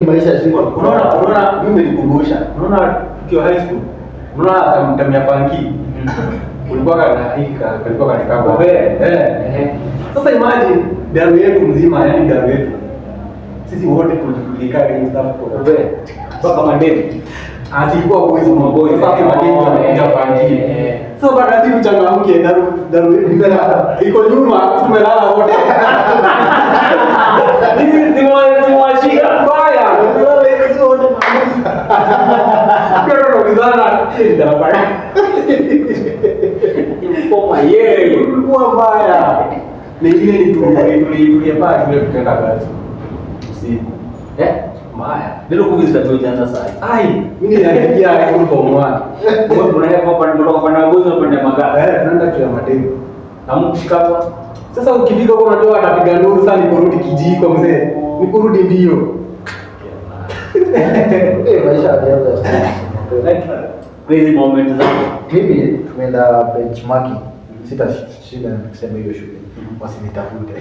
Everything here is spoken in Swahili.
Maisha sio. Unaona mimi nilikumbusha. Unaona tukiwa high school. Unaona mtamia panki. Ulikuwa kana hiki kalikuwa kanika kwa Sasa imagine daru yetu mzima, yani daru yetu. Sisi wote tulikaa kwenye staff kwa mpaka mandeni. Asikuwa boys na boys. Sasa mandeni wanakuja panki. So baada ya kuchangamke daru yetu iko nyuma, tumelala wote. Nini tumewashika baya. Kwa kuzana ndio baya. Mkoma yeye ulikuwa mbaya. Mengine ni tulia pale vile tukaenda kazi. Usiku. Mbaya. Ndio kuvizita tu jana sasa. Ai, mimi niliangalia hapo kwa mwana. Wewe unaenda kwa pande kutoka pande wagozi na pande magari. Tunaenda kwa mademu. Hamkushikapa. Sasa ukifika huko unajua atapiga nduru sana nikurudi kijiko mzee. Nikurudi mbio. Maisha ya Crazy moment zako. Mimi tumeenda benchmarking. Sita shida kusema hiyo shule. Wasinitafute.